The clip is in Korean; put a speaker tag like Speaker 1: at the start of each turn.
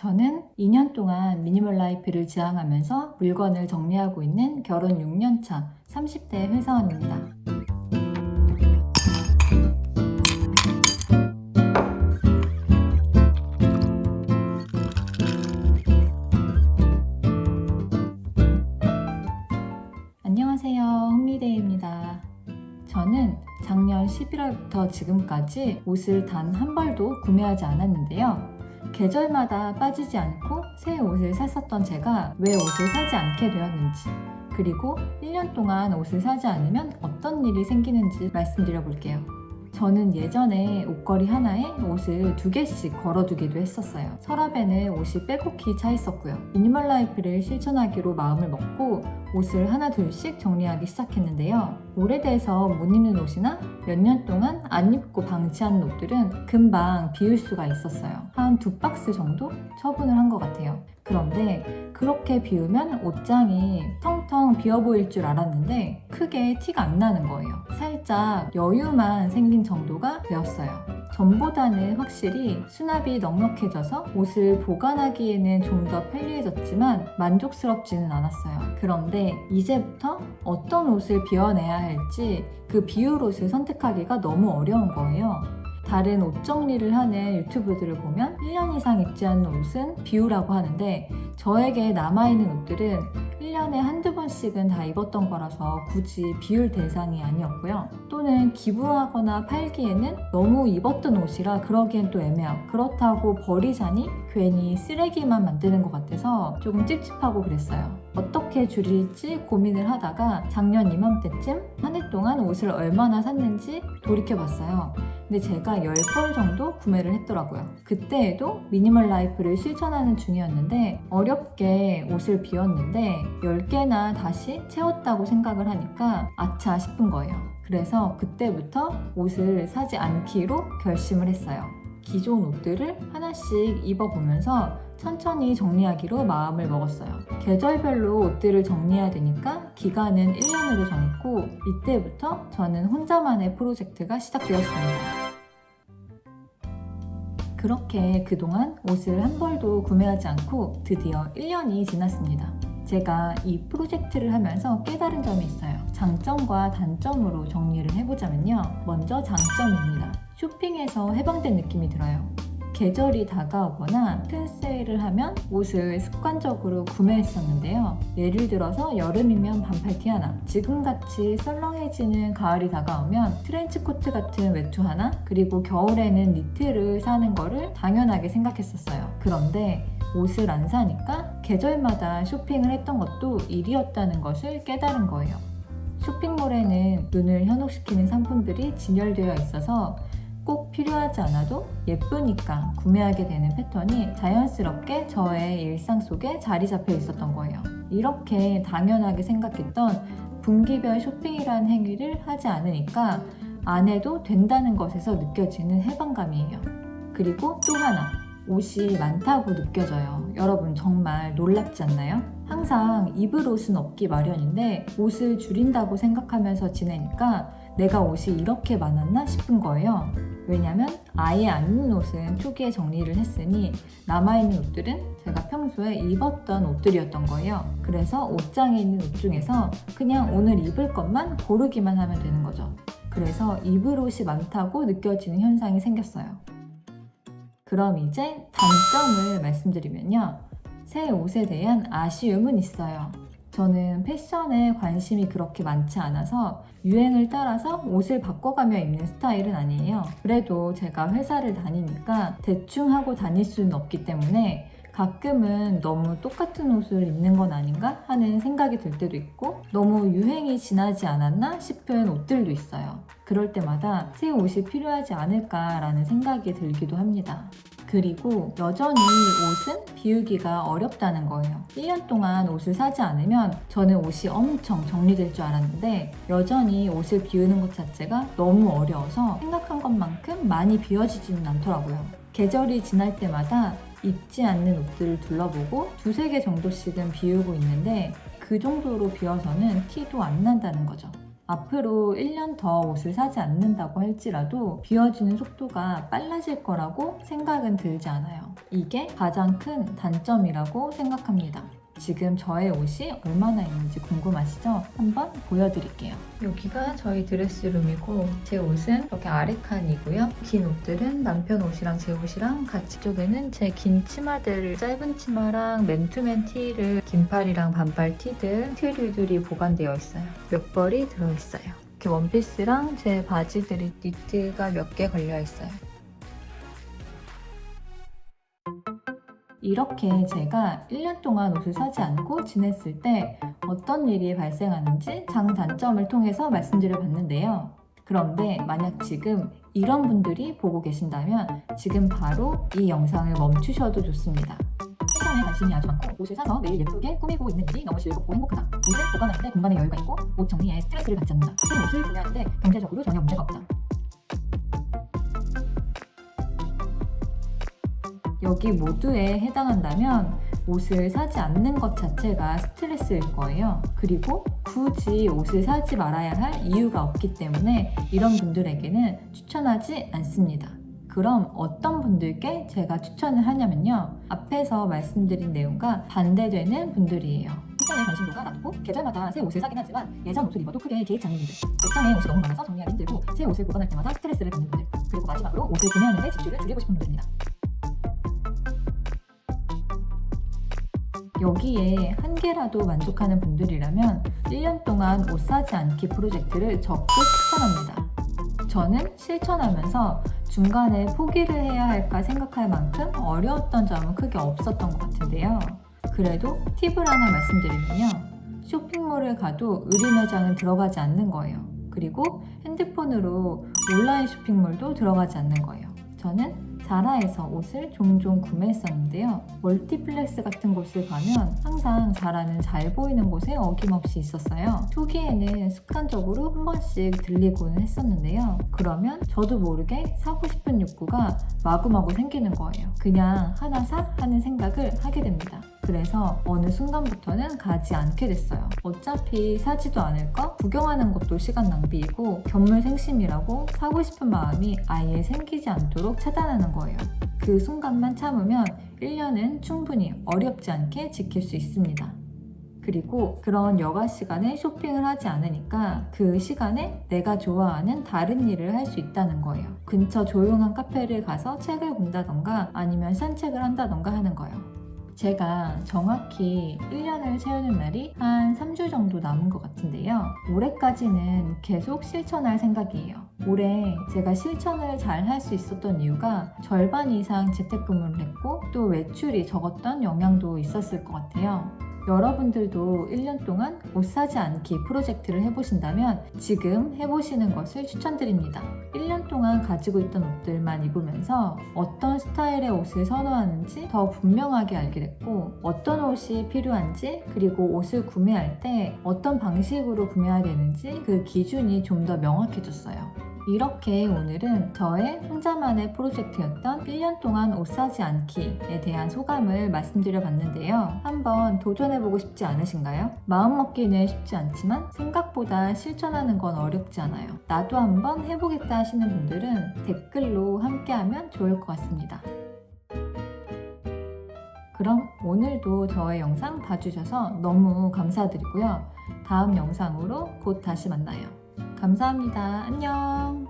Speaker 1: 저는 2년 동안 미니멀 라이프를 지향하면서 물건을 정리하고 있는 결혼 6년차 30대 회사원입니다. 안녕하세요. 흥미대입니다. 저는 작년 11월부터 지금까지 옷을 단 한 벌도 구매하지 않았는데요. 계절마다 빠지지 않고 새 옷을 샀었던 제가 왜 옷을 사지 않게 되었는지, 그리고 1년 동안 옷을 사지 않으면 어떤 일이 생기는지 말씀드려 볼게요. 저는 예전에 옷걸이 하나에 옷을 2개씩 걸어두기도 했었어요. 서랍에는 옷이 빼곡히 차 있었고요. 미니멀 라이프를 실천하기로 마음을 먹고 옷을 하나 둘씩 정리하기 시작했는데요. 오래돼서 못 입는 옷이나 몇 년 동안 안 입고 방치하는 옷들은 금방 비울 수가 있었어요. 한 2박스 정도 처분을 한 것 같아요. 그런데 그렇게 비우면 옷장이 텅텅 비어 보일 줄 알았는데 크게 티가 안 나는 거예요. 살짝 여유만 생긴 정도가 되었어요. 전보다는 확실히 수납이 넉넉해져서 옷을 보관하기에는 좀 더 편리해졌지만 만족스럽지는 않았어요. 그런데 이제부터 어떤 옷을 비워내야 할지 그 비울 옷을 선택하기가 너무 어려운 거예요. 다른 옷 정리를 하는 유튜브들을 보면 1년 이상 입지 않는 옷은 비우라고 하는데 저에게 남아있는 옷들은 1년에 한두 번씩은 다 입었던 거라서 굳이 비울 대상이 아니었고요. 또는 기부하거나 팔기에는 너무 입었던 옷이라 그러기엔 또 애매하고, 그렇다고 버리자니 괜히 쓰레기만 만드는 것 같아서 조금 찝찝하고 그랬어요. 어떻게 줄일지 고민을 하다가 작년 이맘때쯤 한 해 동안 옷을 얼마나 샀는지 돌이켜봤어요. 근데 제가 10벌 정도 구매를 했더라고요. 그때에도 미니멀 라이프를 실천하는 중이었는데 어렵게 옷을 비웠는데 10개나 다시 채웠다고 생각을 하니까 아차 싶은 거예요. 그래서 그때부터 옷을 사지 않기로 결심을 했어요. 기존 옷들을 하나씩 입어보면서 천천히 정리하기로 마음을 먹었어요. 계절별로 옷들을 정리해야 되니까 기간은 1년으로 정했고 이때부터 저는 혼자만의 프로젝트가 시작되었습니다. 그렇게 그동안 옷을 한 벌도 구매하지 않고 드디어 1년이 지났습니다. 제가 이 프로젝트를 하면서 깨달은 점이 있어요. 장점과 단점으로 정리를 해보자면요. 먼저 장점입니다. 쇼핑에서 해방된 느낌이 들어요. 계절이 다가오거나 큰 세일을 하면 옷을 습관적으로 구매했었는데요. 예를 들어서 여름이면 반팔티 하나, 지금같이 썰렁해지는 가을이 다가오면 트렌치코트 같은 외투 하나, 그리고 겨울에는 니트를 사는 거를 당연하게 생각했었어요. 그런데 옷을 안 사니까 계절마다 쇼핑을 했던 것도 일이었다는 것을 깨달은 거예요. 쇼핑몰에는 눈을 현혹시키는 상품들이 진열되어 있어서 꼭 필요하지 않아도 예쁘니까 구매하게 되는 패턴이 자연스럽게 저의 일상 속에 자리 잡혀 있었던 거예요. 이렇게 당연하게 생각했던 분기별 쇼핑이라는 행위를 하지 않으니까 안 해도 된다는 것에서 느껴지는 해방감이에요. 그리고 또 하나, 옷이 많다고 느껴져요. 여러분 정말 놀랍지 않나요? 항상 입을 옷은 없기 마련인데 옷을 줄인다고 생각하면서 지내니까 내가 옷이 이렇게 많았나 싶은 거예요. 왜냐면 아예 안 입는 옷은 초기에 정리를 했으니 남아있는 옷들은 제가 평소에 입었던 옷들이었던 거예요. 그래서 옷장에 있는 옷 중에서 그냥 오늘 입을 것만 고르기만 하면 되는 거죠. 그래서 입을 옷이 많다고 느껴지는 현상이 생겼어요. 그럼 이제 단점을 말씀드리면요. 새 옷에 대한 아쉬움은 있어요. 저는 패션에 관심이 그렇게 많지 않아서 유행을 따라서 옷을 바꿔가며 입는 스타일은 아니에요. 그래도 제가 회사를 다니니까 대충 하고 다닐 수는 없기 때문에 가끔은 너무 똑같은 옷을 입는 건 아닌가 하는 생각이 들 때도 있고 너무 유행이 지나지 않았나 싶은 옷들도 있어요. 그럴 때마다 새 옷이 필요하지 않을까라는 생각이 들기도 합니다. 그리고 여전히 옷은 비우기가 어렵다는 거예요. 1년 동안 옷을 사지 않으면 저는 옷이 엄청 정리될 줄 알았는데 여전히 옷을 비우는 것 자체가 너무 어려워서 생각한 것만큼 많이 비워지지는 않더라고요. 계절이 지날 때마다 입지 않는 옷들을 둘러보고 2-3개 정도씩은 비우고 있는데 그 정도로 비워서는 티도 안 난다는 거죠. 앞으로 1년 더 옷을 사지 않는다고 할지라도 비워지는 속도가 빨라질 거라고 생각은 들지 않아요. 이게 가장 큰 단점이라고 생각합니다. 지금 저의 옷이 얼마나 있는지 궁금하시죠? 한번 보여드릴게요. 여기가 저희 드레스룸이고 제 옷은 이렇게 아래칸이고요. 긴 옷들은 남편 옷이랑 제 옷이랑 같이, 쪽에는 제 긴 치마들, 짧은 치마랑 맨투맨 티를, 긴팔이랑 반팔 티들, 트류들이 보관되어 있어요. 몇 벌이 들어있어요. 이렇게 원피스랑 제 바지들이 니트가 몇 개 걸려 있어요. 이렇게 제가 1년 동안 옷을 사지 않고 지냈을 때 어떤 일이 발생하는지 장단점을 통해서 말씀드려 봤는데요. 그런데 만약 지금 이런 분들이 보고 계신다면 지금 바로 이 영상을 멈추셔도 좋습니다. 패션에 관심이 아주 많고 옷을 사서 매일 예쁘게 꾸미고 있는 일이 너무 즐겁고 행복하다. 옷을 보관할 때 공간에 여유가 있고 옷 정리에 스트레스를 받지 않는다. 같은 옷을 구매하는데 경제적으로 전혀 문제가 없다. 여기 모두에 해당한다면 옷을 사지 않는 것 자체가 스트레스일 거예요. 그리고 굳이 옷을 사지 말아야 할 이유가 없기 때문에 이런 분들에게는 추천하지 않습니다. 그럼 어떤 분들께 제가 추천을 하냐면요. 앞에서 말씀드린 내용과 반대되는 분들이에요. 패션에 관심도가 낮고 계절마다 새 옷을 사긴 하지만 예전 옷을 입어도 크게 개의치 않는 분들, 옷장에 옷이 너무 많아서 정리하기 힘들고 새 옷을 보관할 때마다 스트레스를 받는 분들, 그리고 마지막으로 옷을 구매하는데 지출을 줄이고 싶은 분들입니다. 여기에 한 개라도 만족하는 분들이라면 1년 동안 옷 사지 않기 프로젝트를 적극 추천합니다. 저는 실천하면서 중간에 포기를 해야 할까 생각할 만큼 어려웠던 점은 크게 없었던 것 같은데요. 그래도 팁을 하나 말씀드리면요. 쇼핑몰을 가도 의류 매장은 들어가지 않는 거예요. 그리고 핸드폰으로 온라인 쇼핑몰도 들어가지 않는 거예요. 저는 자라에서 옷을 종종 구매했었는데요. 멀티플렉스 같은 곳을 가면 항상 자라는 잘 보이는 곳에 어김없이 있었어요. 초기에는 습관적으로 한 번씩 들리고는 했었는데요. 그러면 저도 모르게 사고 싶은 욕구가 마구마구 생기는 거예요. 그냥 하나 사? 하는 생각을 하게 됩니다. 그래서 어느 순간부터는 가지 않게 됐어요. 어차피 사지도 않을 거, 구경하는 것도 시간 낭비이고 견물생심이라고 사고 싶은 마음이 아예 생기지 않도록 차단하는 거예요. 그 순간만 참으면 1년은 충분히 어렵지 않게 지킬 수 있습니다. 그리고 그런 여가 시간에 쇼핑을 하지 않으니까 그 시간에 내가 좋아하는 다른 일을 할 수 있다는 거예요. 근처 조용한 카페를 가서 책을 본다던가 아니면 산책을 한다던가 하는 거예요. 제가 정확히 1년을 채우는 날이 한 3주 정도 남은 것 같은데요. 올해까지는 계속 실천할 생각이에요. 올해 제가 실천을 잘 할 수 있었던 이유가 절반 이상 재택근무를 했고 또 외출이 적었던 영향도 있었을 것 같아요. 여러분들도 1년 동안 옷 사지 않기 프로젝트를 해보신다면 지금 해보시는 것을 추천드립니다. 1년 동안 가지고 있던 옷들만 입으면서 어떤 스타일의 옷을 선호하는지 더 분명하게 알게 됐고 어떤 옷이 필요한지 그리고 옷을 구매할 때 어떤 방식으로 구매해야 되는지 그 기준이 좀 더 명확해졌어요. 이렇게 오늘은 저의 혼자만의 프로젝트였던 1년 동안 옷 사지 않기에 대한 소감을 말씀드려 봤는데요. 한번 도전해보고 싶지 않으신가요? 마음먹기는 쉽지 않지만 생각보다 실천하는 건 어렵지 않아요. 나도 한번 해보겠다 하시는 분들은 댓글로 함께하면 좋을 것 같습니다. 그럼 오늘도 저의 영상 봐주셔서 너무 감사드리고요. 다음 영상으로 곧 다시 만나요. 감사합니다. 안녕.